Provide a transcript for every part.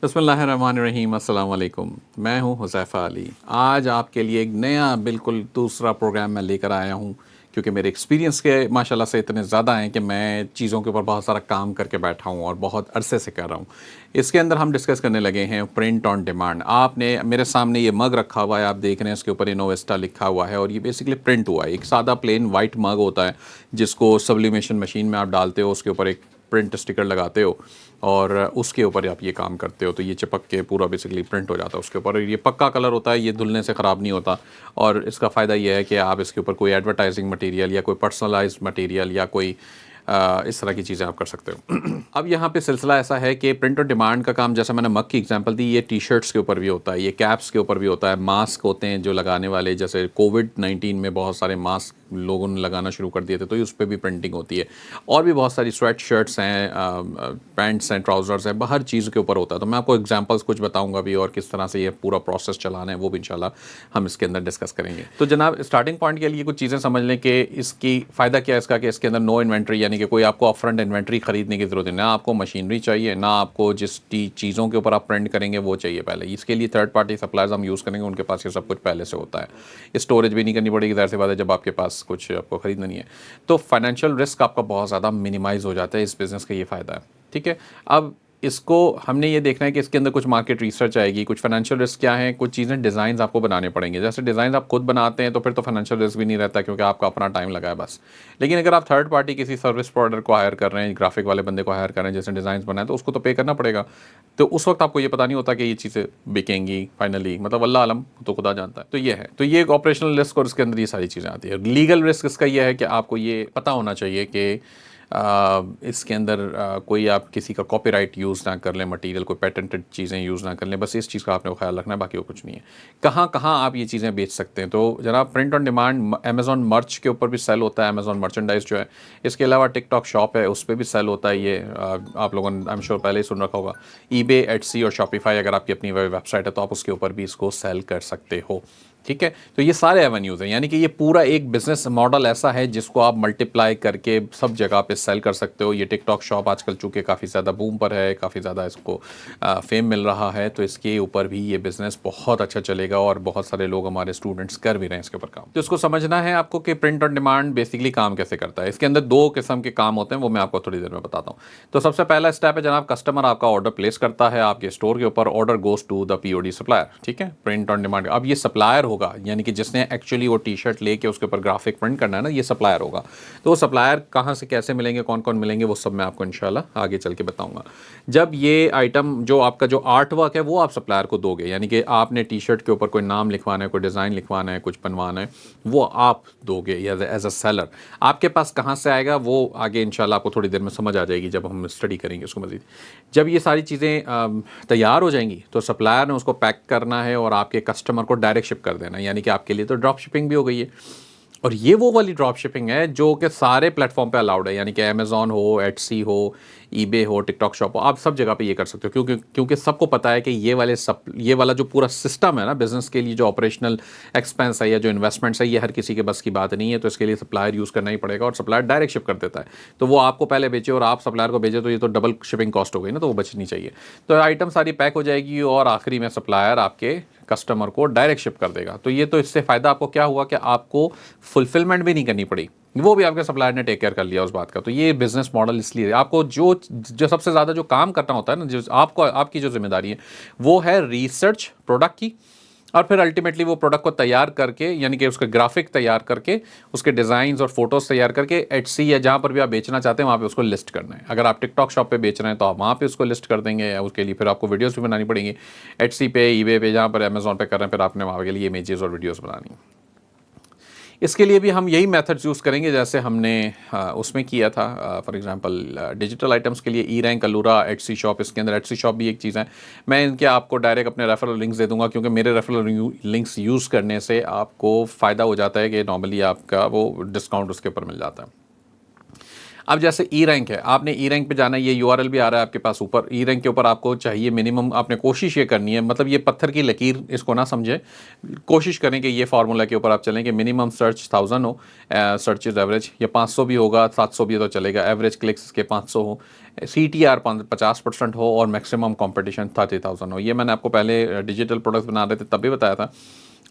बिस्मिल्लाहिर्रहमानिर्रहीम, अस्सलाम वालेकुम। मैं हूं हुज़ैफ़ा अली। आज आपके लिए एक नया बिल्कुल दूसरा प्रोग्राम मैं लेकर आया हूं, क्योंकि मेरे एक्सपीरियंस के माशाल्लाह से इतने ज़्यादा हैं कि मैं चीज़ों के ऊपर बहुत सारा काम करके बैठा हूं और बहुत अरसे से कर रहा हूं। इसके अंदर हम डिस्कस करने लगे हैं प्रिंट ऑन डिमांड। आपने मेरे सामने ये मग रखा हुआ है, आप देख रहे हैं इसके ऊपर इनोवेस्टा लिखा हुआ है और ये बेसिकली प्रिंट हुआ है। एक सादा प्लेन वाइट मग होता है जिसको सब्लिमेशन मशीन में आप डालते हो, उसके ऊपर एक प्रिंट स्टिकर लगाते हो और उसके ऊपर आप ये काम करते हो, तो ये चिपक के पूरा बेसिकली प्रिंट हो जाता है उसके ऊपर। और ये पक्का कलर होता है, ये धुलने से ख़राब नहीं होता। और इसका फ़ायदा ये है कि आप इसके ऊपर कोई एडवर्टाइजिंग मटेरियल या कोई पर्सनलाइज्ड मटेरियल या कोई इस तरह की चीज़ें आप कर सकते हो। अब यहाँ पे सिलसिला ऐसा है कि प्रिंट और डिमांड का काम, जैसा मैंने मग की एग्जांपल दी, ये टी शर्ट्स के ऊपर भी होता है, ये कैप्स के ऊपर भी होता है, मास्क होते हैं जो लगाने वाले, जैसे कोविड-19 में बहुत सारे मास्क लोगों ने लगाना शुरू कर दिए थे, तो उस पर भी प्रिंटिंग होती है। और भी बहुत सारी स्वेट शर्ट्स हैं, पैंट्स हैं, ट्राउज़र्स हैं, हर चीज़ के ऊपर होता है। तो मैं आपको एग्जांपल्स कुछ बताऊंगा भी और किस तरह से ये पूरा प्रोसेस चलाना है, वो भी इंशाल्लाह हम इसके अंदर डिस्कस करेंगे। तो जनाब, स्टार्टिंग पॉइंट के लिए कुछ चीज़ें समझ लें कि इसकी फ़ायदा क्या है इसका, कि इसके अंदर नो इन्वेंट्री, यानी कि कोई आपको अपफ्रंट इन्वेंट्री खरीदने की ज़रूरत है ना, आपको मशीनरी चाहिए, ना आपको जिस चीज़ों के ऊपर आप प्रिंट करेंगे वो चाहिए। पहले इसके लिए थर्ड पार्टी सप्लायर्स हम यूज़ करेंगे, उनके पास ये सब कुछ पहले से होता है। स्टोरेज भी नहीं करनी पड़ेगी, ज़ाहिर सी बात है, जब आपके पास कुछ आपको खरीदना नहीं है। तो फाइनेंशियल रिस्क आपका बहुत ज़्यादा मिनिमाइज हो जाता है, इस बिज़नेस का ये फ़ायदा है। ठीक है, अब इसको हमने ये देखना है कि इसके अंदर कुछ मार्केट रिसर्च आएगी, कुछ फाइनेंशियल रिस्क क्या है, कुछ चीज़ें डिज़ाइन आपको बनाने पड़ेंगे। जैसे डिज़ाइन आप खुद बनाते हैं तो फिर तो फाइनेंशियल रिस्क भी नहीं रहता, क्योंकि आपका अपना टाइम लगा है बस। लेकिन अगर आप थर्ड पार्टी किसी सर्विस प्रोवाइडर को हायर कर रहे हैं, ग्राफिक वाले बंदे को हायर कर रहे हैं जिसने डिज़ाइन बनाए, तो उसको तो पे करना पड़ेगा। तो उस वक्त आपको ये पता नहीं होता कि ये चीज़ें बिकेंगी फाइनली, मतलब अल्लाह आलम, तो खुदा जानता है। तो ये है, तो ये एक ऑपरेशनल रिस्क और इसके अंदर ये सारी चीज़ें आती है। लीगल रिस्क इसका ये है कि आपको ये पता होना चाहिए कि इसके अंदर कोई आप किसी का कॉपीराइट यूज़ ना कर लें, मटेरियल कोई पेटेंटेड चीज़ें यूज़ ना कर लें, बस इस चीज़ का आपने ख्याल रखना है, बाकी वो कुछ नहीं है। कहाँ कहाँ आप ये चीज़ें बेच सकते हैं, तो जनाब प्रिंट ऑन डिमांड अमेज़ॉन मर्च के ऊपर भी सेल होता है, अमेज़ॉन मर्चेंडाइज जो है। इसके अलावा टिकटॉक शॉप है, उस पर भी सेल होता है ये। आप लोगों ने आई एम श्योर पहले ही सुन रखा होगा। ईबे, एटसी और शॉपिफाई, अगर आपकी अपनी वेबसाइट है तो आप उसके ऊपर भी इसको सेल कर सकते हो। ठीक है, तो ये सारे एवेन्यूज़ हैं, यानी कि ये पूरा एक बिजनेस मॉडल ऐसा है जिसको आप मल्टीप्लाई करके सब जगह पे सेल कर सकते हो। ये टिकटॉक शॉप आजकल चूँकि काफ़ी ज़्यादा बूम पर है, काफ़ी ज़्यादा इसको फेम मिल रहा है, तो इसके ऊपर भी ये बिज़नेस बहुत अच्छा चलेगा और बहुत सारे लोग हमारे स्टूडेंट्स कर भी रहे हैं इसके ऊपर काम। तो इसको समझना है आपको कि प्रिंट ऑन डिमांड बेसिकली काम कैसे करता है। इसके अंदर दो किस्म के काम होते हैं, वो मैं आपको थोड़ी देर में बताता हूँ। तो सबसे पहला स्टेप है जनाब, कस्टमर आपका ऑर्डर प्लेस करता है आपके स्टोर के ऊपर, order goes to the POD supplier. ठीक है, प्रिंट ऑन डिमांड। अब ये सप्लायर होगा, यानी कि जिसने एक्चुअली वो टी शर्ट लेके उसके ऊपर ग्राफिक प्रिंट करना है ना, ये सप्लायर होगा। तो वो सप्लायर कहाँ से कैसे मिलेंगे, कौन कौन मिलेंगे, वो सब मैं आपको इंशाल्लाह आगे चल के बताऊंगा। जब ये आइटम, जो आपका जो आर्ट वर्क है, वो आप सप्लायर को दोगे, यानी कि आपने टी शर्ट के ऊपर कोई नाम लिखवाना है, कोई डिज़ाइन लिखवाना है, कुछ बनवाना है, वो आप दोगे एज अ सेलर। आपके पास कहाँ से आएगा वो आगे इंशाल्लाह आपको थोड़ी देर में समझ आ जाएगी जब हम स्टडी करेंगे उसको मज़ीद। जब ये सारी चीज़ें तैयार हो जाएंगी तो सप्लायर ने उसको पैक करना है और आपके कस्टमर को डायरेक्ट शिप कर देना है, यानी कि आपके लिए तो ड्रॉप शिपिंग भी हो गई है। और ये वो वाली ड्रॉप शिपिंग है जो कि सारे प्लेटफॉर्म पे अलाउड है, यानी कि अमेज़ॉन हो, एटसी हो, ईबे हो, टिकटॉक शॉप हो, आप सब जगह पे ये कर सकते हो, क्योंकि क्योंकि सबको पता है कि ये वाला जो पूरा सिस्टम है ना बिजनेस के लिए, जो ऑपरेशनल एक्सपेंस है या जो इन्वेस्टमेंट्स है, ये हर किसी के बस की बात नहीं है। तो इसके लिए सप्लायर यूज़ करना ही पड़ेगा और सप्लायर डायरेक्ट शिप कर देता है। तो वो आपको पहले बेचे और आप सप्लायर को भेजे, तो ये तो डबल शिपिंग कॉस्ट हो गई ना, तो वो बचनी चाहिए। तो आइटम सारी पैक हो जाएगी और आखिरी में सप्लायर आपके कस्टमर को डायरेक्ट शिप कर देगा। तो ये तो इससे फ़ायदा आपको क्या हुआ कि आपको फुलफिलमेंट भी नहीं करनी पड़ी, वो भी आपके सप्लायर ने टेक केयर कर लिया उस बात का। तो ये बिजनेस मॉडल इसलिए आपको जो जो सबसे ज़्यादा जो काम करना होता है ना, जो आपको आपकी जो जिम्मेदारी है वो है रिसर्च प्रोडक्ट की, और फिर अल्टीमेटली वो प्रोडक्ट को तैयार करके, यानी कि उसका ग्राफिक तैयार करके, उसके डिज़ाइंस और फोटोज़ तैयार करके एटसी या जहाँ पर भी आप बेचना चाहते हैं वहाँ पे उसको लिस्ट करना है। अगर आप टिकटॉक शॉप पे बेच रहे हैं तो आप वहाँ पे उसको लिस्ट कर देंगे, या उसके लिए फिर आपको वीडियोस भी बनानी पड़ेंगी। एटसी पे, ईबे पे, जहाँ पर अमेज़ॉन पे कर रहे हैं, फिर आपने वहाँ के लिए इमेजेस और वीडियोज़ बनानी। इसके लिए भी हम यही मेथड्स यूज़ करेंगे जैसे हमने उसमें किया था। फॉर एग्जांपल डिजिटल आइटम्स के लिए ई रैंक, अलूरा, एटसी शॉप, इसके अंदर एटसी शॉप भी एक चीज़ है। मैं इनके आपको डायरेक्ट अपने रेफरल लिंक्स दे दूंगा, क्योंकि मेरे रेफरल लिंक्स यूज़ करने से आपको फ़ायदा हो जाता है कि नॉर्मली आपका वो डिस्काउंट उसके ऊपर मिल जाता है। अब जैसे ई रैंक है, आपने ई रैंक पे जाना है, ये यूआरएल भी आ रहा है आपके पास ऊपर। ई रैंक के ऊपर आपको चाहिए मिनिमम, आपने कोशिश ये करनी है, मतलब ये पत्थर की लकीर इसको ना समझे, कोशिश करें कि ये फार्मूला के ऊपर आप चलें कि मिनिमम सर्च 1000 हो, सर्च इज़ एवरेज, या 500 भी होगा, 700 भी तो चलेगा, एवरेज क्लिक्स के 500 हो, CTR 50% हो और मैक्सिमम कंपटीशन 30,000 हो। ये मैंने आपको पहले डिजिटल प्रोडक्ट्स बना रहे थे तब भी बताया था,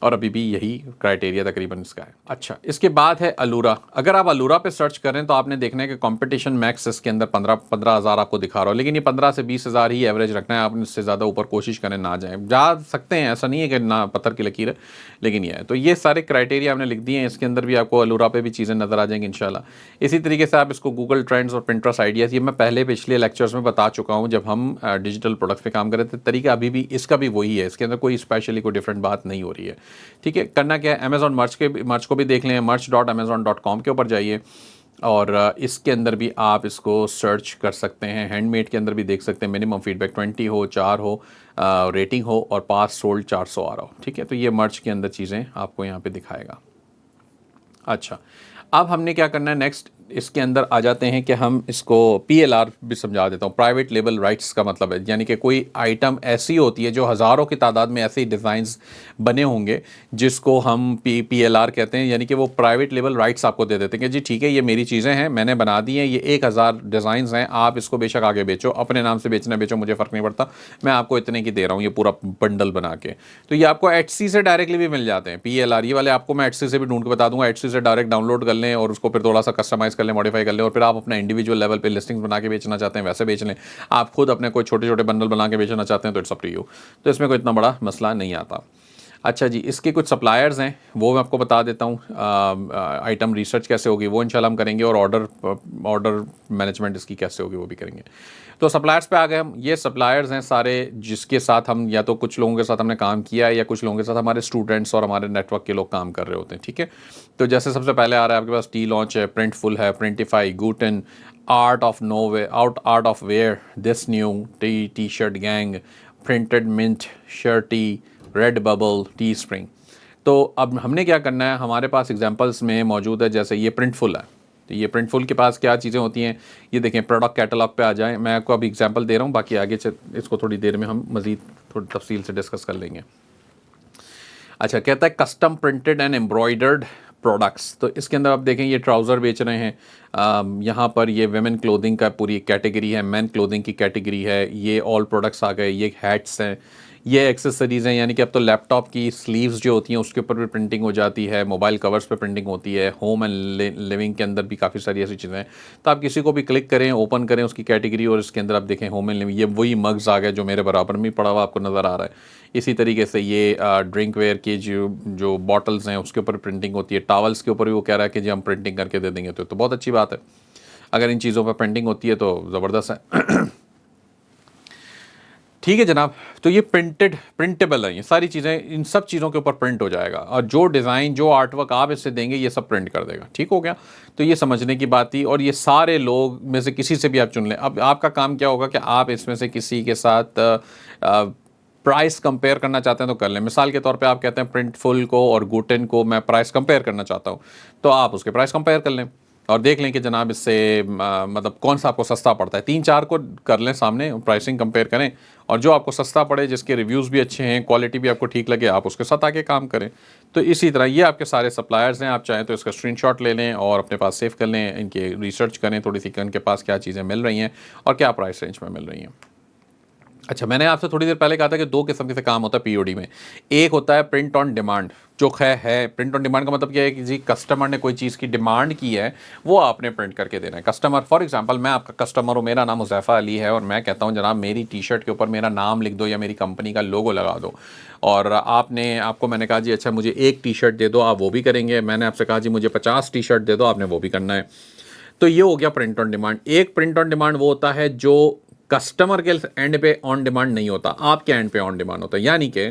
और अभी भी यही क्राइटेरिया तकरीबन इसका है। अच्छा, इसके बाद है अलूरा। अगर आप अलूरा पे सर्च करें तो आपने देखना है कि कंपटीशन मैक्स इसके अंदर 15,000 आपको दिखा रहा हो, लेकिन ये 15 से 20,000 ही एवरेज रखना है। आपने इससे ज़्यादा ऊपर कोशिश करें ना जाएं, जा सकते हैं, ऐसा नहीं है कि ना पत्थर की लकीर है, लेकिन ये है। तो ये सारे क्राइटेरिया हमने लिख दिए हैं, इसके अंदर भी आपको अलूरा पे भी चीज़ें नज़र आ जाएंगी इंशाल्लाह। इसी तरीके से आप इसको गूगल ट्रेंड्स और पिंटरेस्ट आइडियाज़, ये मैं पहले पिछले लेक्चर्स में बता चुका हूँ जब हम डिजिटल प्रोडक्ट्स पे काम कर रहे थे। तरीका अभी भी इसका भी वही है, इसके अंदर कोई स्पेशली कोई डिफरेंट बात नहीं हो रही है। ठीक है, करना क्या है, अमेजॉन मर्च को भी देख लें, merch.amazon.com के ऊपर जाइए और इसके अंदर भी आप इसको सर्च कर सकते हैं। हैंडमेड के अंदर भी देख सकते हैं, मिनिमम फीडबैक 20 हो, 4 हो रेटिंग हो और पास सोल्ड 400 आ रहा हो। ठीक है, तो ये मर्च के अंदर चीज़ें आपको यहाँ पे दिखाएगा। अच्छा, अब हमने क्या करना है नेक्स्ट, इसके अंदर आ जाते हैं कि हम इसको PLR भी समझा देता हूँ। प्राइवेट लेबल राइट्स का मतलब है, यानी कि कोई आइटम ऐसी होती है जो हज़ारों की तादाद में ऐसे ही डिज़ाइंस बने होंगे जिसको हम PLR कहते हैं, यानी कि वो प्राइवेट लेबल राइट्स आपको दे देते हैं कि जी ठीक है, ये मेरी चीज़ें हैं, मैंने बना दी हैं, ये 1000 डिज़ाइंस हैं, आप इसको बेशक आगे बेचो, अपने नाम से बेचना बेचो, मुझे फ़र्क नहीं पड़ता, मैं आपको इतने की दे रहा हूँ ये पूरा बंडल बना के। तो ये आपको Etsy से डायरेक्टली भी मिल जाते हैं PLR, ये वाले आपको मैं Etsy से भी ढूंढ के बता दूंगा। Etsy से डायरेक्ट डाउनलोड कर लें और उसको फिर थोड़ा सा कस्टमाइज़ कर लें, मॉडिफाई कर लें, और फिर आप अपना इंडिविजुअल लेवल पे लिस्टिंग्स बना के बेचना चाहते हैं वैसे बेच लें। आप खुद अपने कोई छोटे छोटे बंडल बना के बेचना चाहते हैं तो इट्स अप टू यू, तो इसमें कोई इतना बड़ा मसला नहीं आता। अच्छा जी, इसके कुछ सप्लायर्स हैं वो मैं आपको बता देता हूँ। आइटम रिसर्च कैसे होगी वो इंशाल्लाह हम करेंगे, और ऑर्डर मैनेजमेंट इसकी कैसे होगी वो भी करेंगे। तो सप्लायर्स पे आ गए हम। ये सप्लायर्स हैं सारे जिसके साथ हम या तो कुछ लोगों के साथ हमने काम किया है या कुछ लोगों के साथ हमारे स्टूडेंट्स और हमारे नेटवर्क के लोग काम कर रहे होते हैं। ठीक है, तो जैसे सबसे पहले आ रहा है आपके पास टी लॉन्च है, प्रिंटफुल है, Printify, Gooten, Art of Where, This New, T shirt Gang, Printed Mint, Shirtee, Redbubble, Teespring. तो अब हमने क्या करना है, हमारे पास एग्जांपल्स में मौजूद है, जैसे ये प्रिंटफुल है। तो ये प्रिंटफुल के पास क्या चीज़ें होती हैं, ये देखें, प्रोडक्ट कैटलॉग पे आ जाएं। मैं आपको अभी एग्जांपल दे रहा हूँ, बाकी आगे इसको थोड़ी देर में हम मज़ीद थोड़ी तफसील से डिस्कस कर लेंगे। अच्छा, कहता है custom printed and embroidered products. तो इसके अंदर आप देखें ये ट्राउज़र बेच रहे हैं, यहाँ पर ये वेमेन क्लोथिंग का पूरी कैटेगरी है, मैन क्लोथिंग की कैटेगरी है, ये ऑल प्रोडक्ट्स आ गए, ये हैट्स हैं, ये एक्सेसरीज़ हैं, यानी कि अब तो लैपटॉप की स्लीव्स जो होती हैं उसके ऊपर भी प्रिंटिंग हो जाती है, मोबाइल कवर्स पे प्रिंटिंग होती है, होम एंड लिविंग के अंदर भी काफ़ी सारी ऐसी चीज़ें हैं। तो आप किसी को भी क्लिक करें, ओपन करें उसकी कैटेगरी, और इसके अंदर आप देखें होम एंड लिविंग, ये वही मग्स आ गए जो मेरे बराबर में पड़ा हुआ आपको नज़र आ रहा है। इसी तरीके से ये ड्रिंक वेयर की जो बॉटल्स हैं उसके ऊपर प्रिंटिंग होती है, टावल्स के ऊपर भी वो कह रहा है कि जी हम प्रिंटिंग करके दे देंगे, तो बहुत अच्छी बात है। अगर इन चीज़ों पर प्रिंटिंग होती है तो ज़बरदस्त है। ठीक है जनाब, तो ये प्रिंटेबल है, ये सारी चीज़ें, इन सब चीज़ों के ऊपर प्रिंट हो जाएगा, और जो डिज़ाइन जो आर्टवर्क आप इससे देंगे ये सब प्रिंट कर देगा। ठीक हो गया, तो ये समझने की बात थी। और ये सारे लोग में से किसी से भी आप चुन लें। अब आपका काम क्या होगा कि आप इसमें से किसी के साथ प्राइस कंपेयर करना चाहते हैं तो कर लें। मिसाल के तौर पे आप कहते हैं प्रिंटफुल को और गुटन को मैं प्राइस कंपेयर करना चाहता हूँ, तो आप उसके प्राइस कंपेयर कर लें और देख लें कि जनाब इससे मतलब कौन सा आपको सस्ता पड़ता है। 3-4 को कर लें सामने, प्राइसिंग कंपेयर करें, और जो आपको सस्ता पड़े, जिसके रिव्यूज़ भी अच्छे हैं, क्वालिटी भी आपको ठीक लगे, आप उसके साथ आके काम करें। तो इसी तरह ये आपके सारे सप्लायर्स हैं। आप चाहें तो इसका स्क्रीनशॉट ले लें और अपने पास सेव कर लें, इनके रिसर्च करें थोड़ी सी कि इनके पास क्या चीज़ें मिल रही हैं और क्या प्राइस रेंज में मिल रही हैं। अच्छा, मैंने आपसे थोड़ी देर पहले कहा था कि 2 किस्म से काम होता है POD में। एक होता है प्रिंट ऑन डिमांड, जो है प्रिंट ऑन डिमांड का मतलब क्या है कि जी कस्टमर ने कोई चीज़ की डिमांड की है, वो आपने प्रिंट करके देना है। कस्टमर, फॉर एग्जांपल मैं आपका कस्टमर हूँ, मेरा नाम हुज़ैफ़ा अली है और मैं कहता हूँ जनाब मेरी टी-शर्ट के ऊपर मेरा नाम लिख दो या मेरी कंपनी का लोगो लगा दो, और आपको मैंने कहा जी अच्छा मुझे एक टी-शर्ट दे दो, आप वो भी करेंगे। मैंने आपसे कहा जी मुझे 50 टी-शर्ट दे दो, आपने वो भी करना है। तो ये हो गया प्रिंट ऑन डिमांड। एक प्रिंट ऑन डिमांड वो होता है जो कस्टमर के एंड पे ऑन डिमांड नहीं होता, आपके एंड पे ऑन डिमांड होता है। यानी कि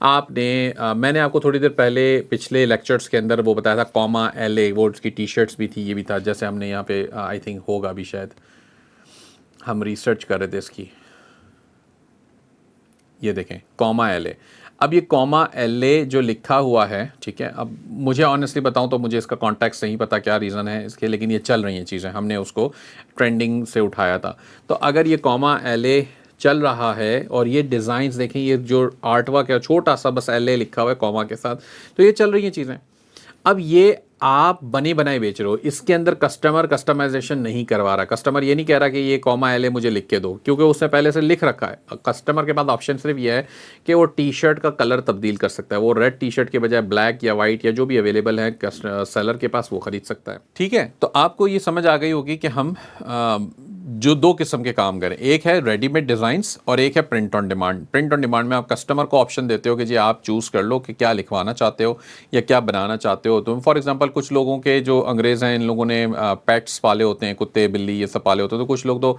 मैंने आपको थोड़ी देर पहले पिछले लेक्चर्स के अंदर वो बताया था कॉमा LA, वो उसकी टी-शर्ट्स भी थी, ये भी था। जैसे हमने यहाँ पे आई थिंक होगा अभी, शायद हम रिसर्च कर रहे थे इसकी, ये देखें कॉमा LA। अब ये कॉमा LA जो लिखा हुआ है, ठीक है, अब मुझे ऑनेस्टली बताऊं तो मुझे इसका कॉन्टेक्स्ट नहीं पता क्या रीज़न है इसके, लेकिन ये चल रही हैं चीज़ें, हमने उसको ट्रेंडिंग से उठाया था। तो अगर ये कॉमा LA चल रहा है और ये डिज़ाइंस देखें, ये जो आर्टवर्क है छोटा सा बस LA लिखा हुआ है कॉमा के साथ, तो ये चल रही हैं चीज़ें। अब ये आप बने बनाए बेच रहे हो, इसके अंदर कस्टमर कस्टमाइजेशन नहीं करवा रहा, कस्टमर ये नहीं कह रहा कि ये कॉमा एल मुझे लिख के दो, क्योंकि उसने पहले से लिख रखा है। कस्टमर के पास ऑप्शन सिर्फ ये है कि वो टी शर्ट का कलर तब्दील कर सकता है, वो रेड टी शर्ट के बजाय ब्लैक या वाइट या जो भी अवेलेबल है सेलर के पास वो खरीद सकता है। ठीक है, तो आपको ये समझ आ गई होगी कि हम जो दो किस्म के काम करें, एक है रेडीमेड डिज़ाइंस और एक है print on demand. Print on demand में आप कस्टमर को ऑप्शन देते हो कि जी आप चूज़ कर लो कि क्या लिखवाना चाहते हो या क्या बनाना चाहते हो। तो फॉर एग्जांपल कुछ लोगों के जो अंग्रेज़ हैं, इन लोगों ने पेट्स पाले होते हैं, कुत्ते बिल्ली ये सब पाले होते हैं, तो कुछ लोग तो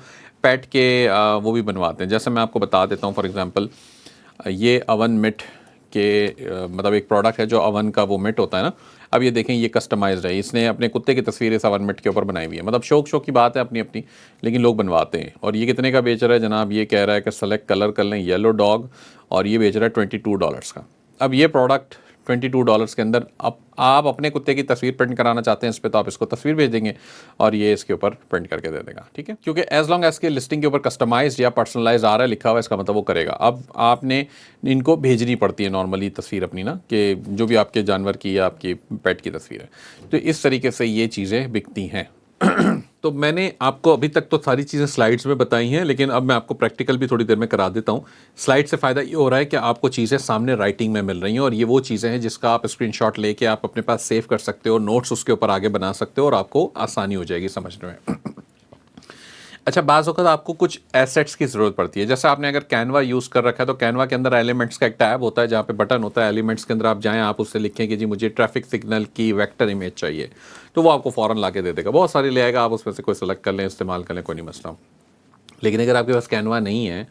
पेट के वो भी बनवाते हैं। जैसे मैं आपको बता देता हूँ, फॉर एग्ज़ाम्पल ये अवन मिट के मतलब एक प्रोडक्ट है जो अवन का वो मिट होता है ना। अब ये देखें, ये कस्टमाइज्ड है, इसने अपने कुत्ते की तस्वीर इस अवन मिट के ऊपर बनाई हुई है। मतलब शौक की बात है अपनी अपनी, लेकिन लोग बनवाते हैं। और ये कितने का बेच रहा है जनाब? ये कह रहा है कि सेलेक्ट कलर कर लें येलो डॉग, और ये बेच रहा है $22 का। अब ये प्रोडक्ट $22 के अंदर आप अपने कुत्ते की तस्वीर प्रिंट कराना चाहते हैं इस पर, तो आप इसको तस्वीर भेज देंगे और ये इसके ऊपर प्रिंट करके दे देगा। ठीक है, क्योंकि एज लॉन्ग एज के लिस्टिंग के ऊपर कस्टमाइज्ड या पर्सनलाइज आ रहा है लिखा हुआ है, इसका मतलब वो करेगा। अब आपने इनको भेजनी पड़ती है नॉर्मली तस्वीर अपनी ना, कि जो भी आपके जानवर की या आपकी पेट की तस्वीर है। तो इस तरीके से ये चीज़ें बिकती हैं। तो मैंने आपको अभी तक तो सारी चीज़ें स्लाइड्स में बताई हैं, लेकिन अब मैं आपको प्रैक्टिकल भी थोड़ी देर में करा देता हूँ। स्लाइड से फ़ायदा ये हो रहा है कि आपको चीज़ें सामने राइटिंग में मिल रही हैं, और ये वो चीज़ें हैं जिसका आप स्क्रीनशॉट लेके आप अपने पास सेव कर सकते हो, नोट्स उसके ऊपर आगे बना सकते हो और आपको आसानी हो जाएगी समझने में। अच्छा, बाज़ वक़्त आपको कुछ एसेट्स की ज़रूरत पड़ती है। जैसे आपने अगर कैनवा यूज़ कर रखा है, तो कैनवा के अंदर एलिमेंट्स का एक टैब होता है जहाँ पे बटन होता है। एलिमेंट्स के अंदर आप जाएँ, आप उससे लिखें कि जी मुझे ट्रैफिक सिग्नल की वेक्टर इमेज चाहिए, तो वो आपको फ़ौरन ला के दे देगा। बहुत सारी ले आएगा, आप उसमें से कोई सेलेक्ट कर लें, इस्तेमाल कर लें, कोई नहीं मसला। लेकिन अगर आपके पास कैनवा नहीं है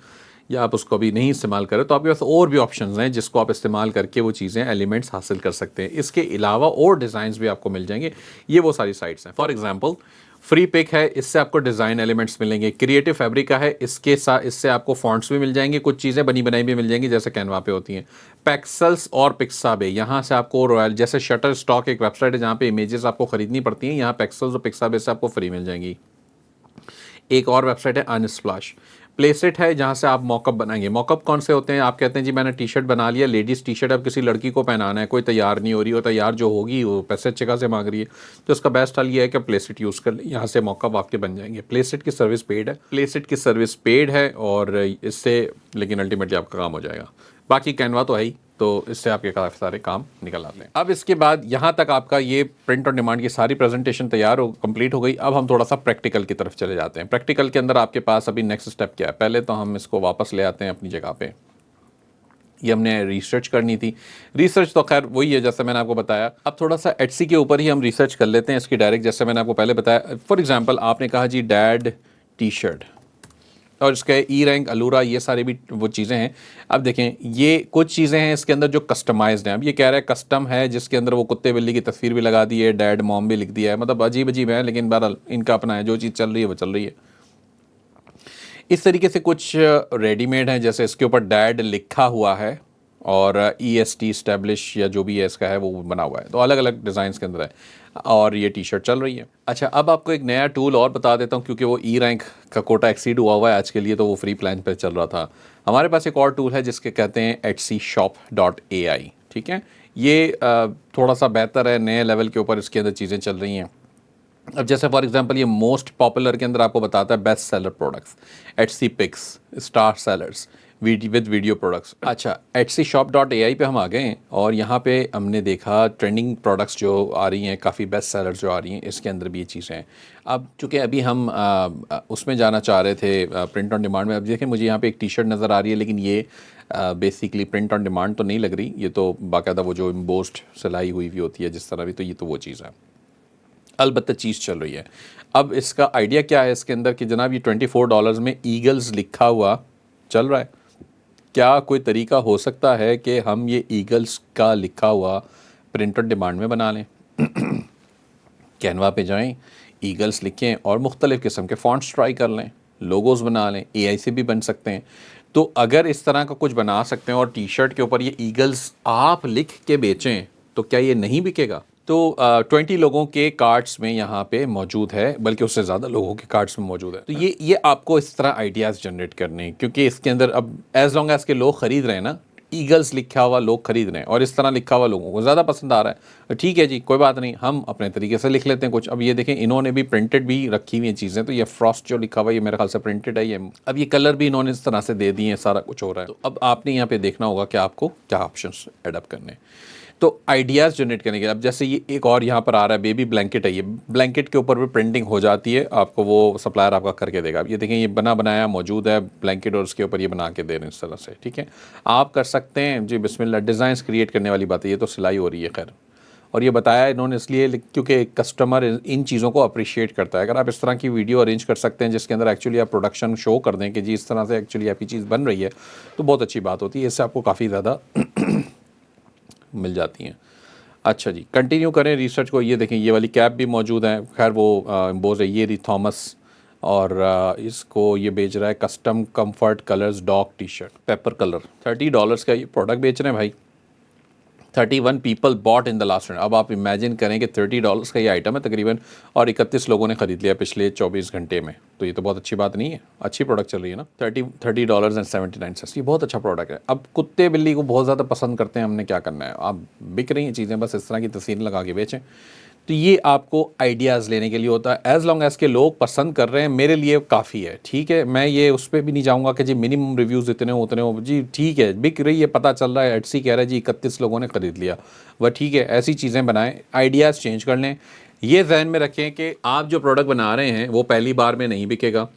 या आप उसको अभी नहीं इस्तेमाल करें, तो आपके पास और भी ऑप्शंस हैं जिसको आप इस्तेमाल करके वो चीज़ें एलिमेंट्स हासिल कर सकते हैं। इसके अलावा और डिज़ाइंस भी आपको मिल जाएंगे। ये वो सारी साइट्स हैं। फॉर एग्जांपल फ्री पिक है, इससे आपको डिज़ाइन एलिमेंट्स मिलेंगे। क्रिएटिव फैब्रिका है, इसके साथ इससे आपको फॉन्ट्स भी मिल जाएंगे, कुछ चीज़ें बनी बनाई भी मिल जाएंगी जैसे कैनवा पे होती हैं। पैक्सल्स और पिक्साबे, यहाँ से आपको रॉयल, जैसे शटर स्टॉक एक वेबसाइट है जहाँ पे इमेजेस आपको खरीदनी पड़ती हैं, यहाँ पैक्सल्स और पिक्साबे से आपको फ्री मिल जाएंगी। एक और वेबसाइट है अनस्प्लैश। प्लेसेट है, जहाँ से आप मॉकअप बनाएंगे। मॉकअप कौन से होते हैं? आप कहते हैं जी मैंने टी शर्ट बना लिया, लेडीज़ टी शर्ट अब किसी लड़की को पहनाना है, कोई तैयार नहीं हो रही, हो तैयार जो होगी वो पैसे अच्छे खासे मांग रही है, तो इसका बेस्ट हल ये है कि प्लेसेट यूज़ कर लें, यहाँ से मॉकअप आपके बन जाएंगे। प्लेसेट की सर्विस पेड है, और इससे लेकिन अल्टीमेटली आपका काम हो जाएगा। बाकी कैनवा तो है ही, तो इससे आपके काफ़ी सारे काम निकल आते हैं। अब इसके बाद यहाँ तक आपका ये प्रिंट ऑन डिमांड की सारी प्रेजेंटेशन तैयार हो कंप्लीट हो गई। अब हम थोड़ा सा प्रैक्टिकल की तरफ चले जाते हैं। प्रैक्टिकल के अंदर आपके पास अभी नेक्स्ट स्टेप क्या है? पहले तो हम इसको वापस ले आते हैं अपनी जगह पे। ये हमने रिसर्च करनी थी। रिसर्च तो खैर वही है जैसे मैंने आपको बताया। अब थोड़ा सा एटसी के ऊपर ही हम रिसर्च कर लेते हैं इसकी डायरेक्ट, जैसे मैंने आपको पहले बताया। फॉर एग्जाम्पल आपने कहा जी डैड टी शर्ट, और इसके ई रैंक, अलूरा, ये सारी भी वो चीज़ें हैं। अब देखें, ये कुछ चीज़ें हैं इसके अंदर जो कस्टमाइज्ड हैं। अब ये कह रहा है कस्टम है, जिसके अंदर वो कुत्ते बिल्ली की तस्वीर भी लगा दी है, डैड मॉम भी लिख दिया है। मतलब अजीब अजीब है, लेकिन बहरहाल इनका अपना है, जो चीज़ चल रही है वो चल रही है। इस तरीके से कुछ रेडीमेड हैं, जैसे इसके ऊपर डैड लिखा हुआ है और EST इस्टेब्लिश या जो भी है इसका है वो बना हुआ है। तो अलग अलग डिज़ाइन के अंदर है, और ये टी शर्ट चल रही है। अच्छा, अब आपको एक नया टूल और बता देता हूँ, क्योंकि वो ई रैंक का कोटा एक्सीड हुआ है आज के लिए, तो वो फ्री प्लान पे चल रहा था। हमारे पास एक और टूल है जिसके कहते हैं etsy.shop.ai। ठीक है, ये थोड़ा सा बेहतर है, नए लेवल के ऊपर इसके अंदर चीज़ें चल रही हैं। अब जैसे फॉर एग्जांपल ये मोस्ट पॉपुलर के अंदर आपको बताता है best seller products, Etsy picks, star sellers, with video products. अच्छा, etsy.shop.ai पे हम आ गए हैं, और यहाँ पे हमने देखा ट्रेंडिंग प्रोडक्ट्स जो आ रही हैं, काफ़ी बेस्ट सेलर्स जो आ रही हैं, इसके अंदर भी ये चीज़ें हैं। अब चूँकि अभी हम उसमें जाना चाह रहे थे प्रिंट ऑन डिमांड में। अब देखें, मुझे यहाँ पे एक टी शर्ट नज़र आ रही है, लेकिन ये बेसिकली प्रिंट ऑन डिमांड तो नहीं लग रही, ये तो बाकायदा वो जो एम्बोस्ड सिलाई हुई भी होती है जिस तरह भी, तो ये तो वो चीज़ है, अलबत्ता चीज़ चल रही है। अब इसका आइडिया क्या है इसके अंदर कि जनाब ये $24 में ईगल्स लिखा हुआ चल रहा है। क्या कोई तरीका हो सकता है कि हम ये ईगल्स का लिखा हुआ प्रिंट ऑन डिमांड में बना लें? कैनवा पे जाएं, ईगल्स लिखें और मुख्तलिफ़ किस्म के फ़ॉन्ट्स ट्राई कर लें, लोगोज़ बना लें, AI से भी बन सकते हैं। तो अगर इस तरह का कुछ बना सकते हैं और टी शर्ट के ऊपर ये ईगल्स आप लिख के बेचें, तो क्या ये नहीं बिकेगा? तो 20 लोगों के कार्ड्स में यहाँ पे मौजूद है, बल्कि उससे ज़्यादा लोगों के कार्ड्स में मौजूद है। तो ये आपको इस तरह आइडियाज़ जनरेट करने हैं, क्योंकि इसके अंदर अब एज़ लॉन्ग एज़ के लोग ख़रीद रहे हैं ना, ईगल्स लिखा हुआ लोग खरीद रहे हैं और इस तरह लिखा हुआ लोगों को ज़्यादा पसंद आ रहा है। ठीक है जी, कोई बात नहीं, हम अपने तरीके से लिख लेते हैं कुछ। अब ये देखें, इन्होंने भी प्रिंटेड भी रखी हुई हैं चीज़ें, तो ये फ्रॉस्ट जो लिखा हुआ है ये मेरे ख्याल से प्रिंटेड है। ये अब ये कलर भी इन्होंने इस तरह से दे दिए हैं, सारा कुछ हो रहा है। तो अब आपने यहाँ पे देखना होगा कि आपको क्या ऑप्शंस एडअप करने हैं। तो आइडियाज़ जनरेट करने के, अब जैसे ये एक और यहाँ पर आ रहा है बेबी ब्लैंकेट है, ये ब्लैंकेट के ऊपर भी प्रिंटिंग हो जाती है, आपको वो सप्लायर आपका करके देगा। अब ये देखें, ये बना बनाया मौजूद है ब्लैंकेट और उसके ऊपर ये बना के दे रहे हैं इस तरह से। ठीक है, आप कर सकते हैं जी, बिस्मिल्लाह। डिज़ाइंस क्रिएट करने वाली बात है, ये तो सिलाई हो रही है खैर। और ये बताया इन्होंने इसलिए क्योंकि कस्टमर इन चीज़ों को अप्रिशिएट करता है। अगर आप इस तरह की वीडियो अरेंज कर सकते हैं जिसके अंदर एक्चुअली आप प्रोडक्शन शो कर दें कि जी इस तरह से एक्चुअली आपकी चीज़ बन रही है, तो बहुत अच्छी बात होती है, इससे आपको काफ़ी ज़्यादा मिल जाती हैं। अच्छा जी, कंटिन्यू करें रिसर्च को। ये देखें, ये वाली कैप भी मौजूद है, खैर वो बोझ है, ये रही थॉमस, और इसको ये बेच रहा है custom comfort colours dog T shirt paper colour. $30 का ये प्रोडक्ट बेच रहे हैं भाई। 31 people bought in the last run. अब आप इमेजिन करें कि $30 का ये आइटम है तकरीबन, और 31 लोगों ने ख़रीद लिया पिछले 24 घंटे में, तो ये तो बहुत अच्छी बात नहीं है। अच्छी प्रोडक्ट चल रही है ना। $30.79, ये बहुत अच्छा प्रोडक्ट है। अब कुत्ते बिल्ली को बहुत ज़्यादा पसंद करते हैं, हमने क्या करना है, आप बिक रही हैं चीज़ें, बस इस तरह की तस्वीर लगा के बेचें। तो ये आपको आइडियाज़ लेने के लिए होता है। एज़ लॉन्ग एज़ के लोग पसंद कर रहे हैं, मेरे लिए काफ़ी है। ठीक है, मैं ये उस पर भी नहीं जाऊँगा कि जी मिनिमम रिव्यूज़ इतने हो उतने हो। जी ठीक है, बिक रही है, पता चल रहा है, एडसी कह रहा है जी 31 लोगों ने ख़रीद लिया, वह ठीक है। ऐसी चीज़ें बनाएं, आइडियाज़ चेंज कर लें। ये जहन में रखें कि आप जो प्रोडक्ट बना रहे हैं वो पहली बार में नहीं बिकेगा।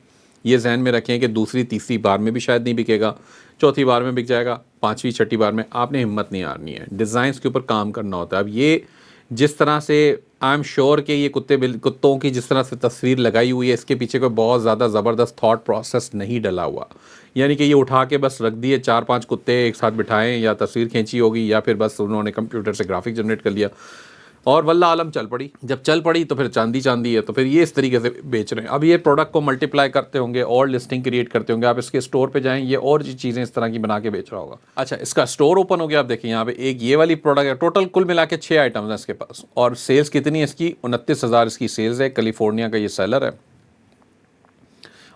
ये जहन में रखें कि दूसरी तीसरी बार में भी शायद नहीं बिकेगा, चौथी बार में बिक जाएगा, पाँचवीं छठी बार में। आपने हिम्मत नहीं हारनी है, डिज़ाइंस के ऊपर काम करना होता है। अब ये जिस तरह से आई एम श्योर कि ये कुत्तों की जिस तरह से तस्वीर लगाई हुई है, इसके पीछे कोई बहुत ज़्यादा ज़बरदस्त थॉट प्रोसेस नहीं डला हुआ। यानी कि ये उठा के बस रख दिए, 4-5 कुत्ते एक साथ बिठाएं, या तस्वीर खींची होगी, या फिर बस उन्होंने कंप्यूटर से ग्राफिक जनरेट कर लिया और वल्लाह आलम चल पड़ी। जब चल पड़ी तो फिर चांदी चांदी है, तो फिर ये इस तरीके से बेच रहे हैं। अब ये प्रोडक्ट को मल्टीप्लाई करते होंगे और लिस्टिंग क्रिएट करते होंगे, आप इसके स्टोर पे जाएं, ये और चीज़ें इस तरह की बना के बेच रहा होगा। अच्छा, इसका स्टोर ओपन हो गया। आप देखिए यहाँ पे एक ये वाली प्रोडक्ट है, टोटल कुल मिला के 6 आइटम्स हैं इसके पास, और सेल्स कितनी है इसकी, 29,000 इसकी सेल्स है। कैलिफोर्निया का ये सेलर है,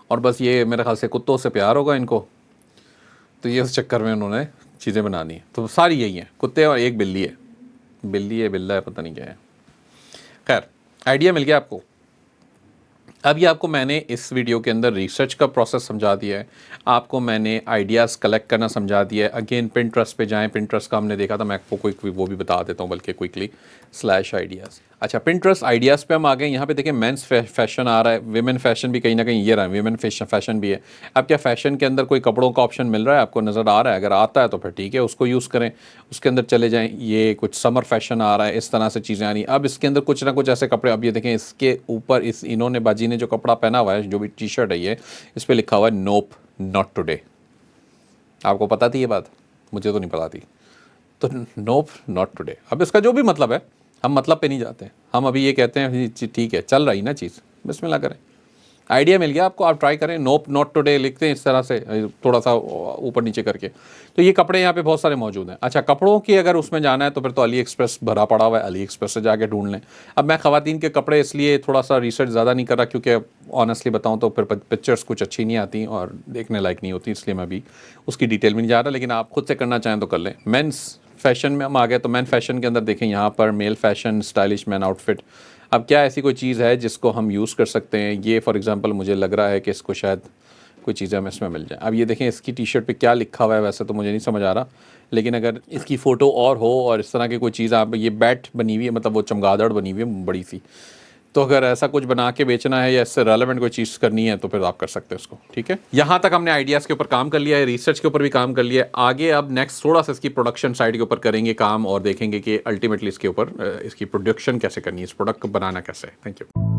और बस ये मेरे ख्याल से कुत्तों से प्यार होगा इनको, तो ये उस चक्कर में उन्होंने चीज़ें बनानी है। तो सारी यही हैं, कुत्ते और एक बिल्ली है, बिल्ली है बिल्ला है पता नहीं क्या है। खैर, आइडिया मिल गया आपको। अब ये आपको मैंने इस वीडियो के अंदर रिसर्च का प्रोसेस समझा दिया है, आपको मैंने आइडियाज़ कलेक्ट करना समझा दिया है। अगेन पिंटरेस्ट पे जाएं, पिंटरेस्ट का हमने देखा था, मैं आपको कोई वो भी बता देता हूँ बल्कि क्विकली, /आइडियाज़। अच्छा, पिंटरेस्ट आइडियाज़ पे हम आ गए। यहाँ पे देखें मेंस फैशन आ रहा है, विमेन फैशन भी कहीं ना कहीं ये रहा है, विमेन फैशन भी है। अब क्या फ़ैशन के अंदर कोई कपड़ों का ऑप्शन मिल रहा है आपको, नज़र आ रहा है? अगर आता है तो फिर ठीक है, उसको यूज़ करें, उसके अंदर चले जाएँ। ये कुछ समर फैशन आ रहा है, इस तरह से चीज़ें आ रही। अब इसके अंदर कुछ ना कुछ ऐसे कपड़े, अब ये देखें इसके ऊपर इन्होंने बाजी ने जो कपड़ा पहना हुआ है, जो भी टी शर्ट है ये, इस पर लिखा हुआ है नोप नॉट टुडे। आपको पता थी ये बात? मुझे तो नहीं पता थी। तो नोप नॉट टुडे, अब इसका जो भी मतलब है, हम मतलब पे नहीं जाते, हम अभी ये कहते हैं ठीक है चल रही ना चीज़, बिस्मिल्लाह करें। आइडिया मिल गया आपको, आप ट्राई करें। नोप नॉट टुडे लिखते हैं इस तरह से, थोड़ा सा ऊपर नीचे करके। तो ये कपड़े यहाँ पे बहुत सारे मौजूद हैं। अच्छा, कपड़ों की अगर उसमें जाना है तो फिर तो अली एक्सप्रेस भरा पड़ा हुआ है, अली एक्सप्रेस से जाके ढूंढ लें। अब मैं ख़वातीन के कपड़े इसलिए थोड़ा सा रिसर्च ज़्यादा नहीं कर रहा, क्योंकि ऑनेस्टली बताऊँ तो फिर पिक्चर्स कुछ अच्छी नहीं आती और देखने लायक नहीं होती, इसलिए मैं भी उसकी डिटेल में नहीं जा रहा। लेकिन आप खुद से करना चाहें तो कर लें। मेंस फैशन में हम आ गए, तो मैन फैशन के अंदर देखें यहाँ पर male fashion, stylish man outfit. अब क्या ऐसी कोई चीज़ है जिसको हम यूज़ कर सकते हैं? ये फॉर एग्जांपल मुझे लग रहा है कि इसको शायद कोई चीज़ें हमें इसमें मिल जाए। अब ये देखें इसकी टी शर्ट पे क्या लिखा हुआ है, वैसे तो मुझे नहीं समझ आ रहा, लेकिन अगर इसकी फ़ोटो और हो और इस तरह की कोई चीज़, आप ये बैट बनी हुई है, मतलब वो चमगादड़ बनी हुई है बड़ी सी, तो अगर ऐसा कुछ बना के बेचना है या इससे रेलेवेंट कोई चीज़ करनी है तो फिर आप कर सकते हैं उसको। ठीक है, यहाँ तक हमने आइडियाज़ के ऊपर काम कर लिया है, रिसर्च के ऊपर भी काम कर लिया है। आगे अब नेक्स्ट थोड़ा सा इसकी प्रोडक्शन साइड के ऊपर करेंगे काम, और देखेंगे कि अल्टीमेटली इसके ऊपर इसकी प्रोडक्शन कैसे करनी है, इस प्रोडक्ट को बनाना कैसे है। Thank you.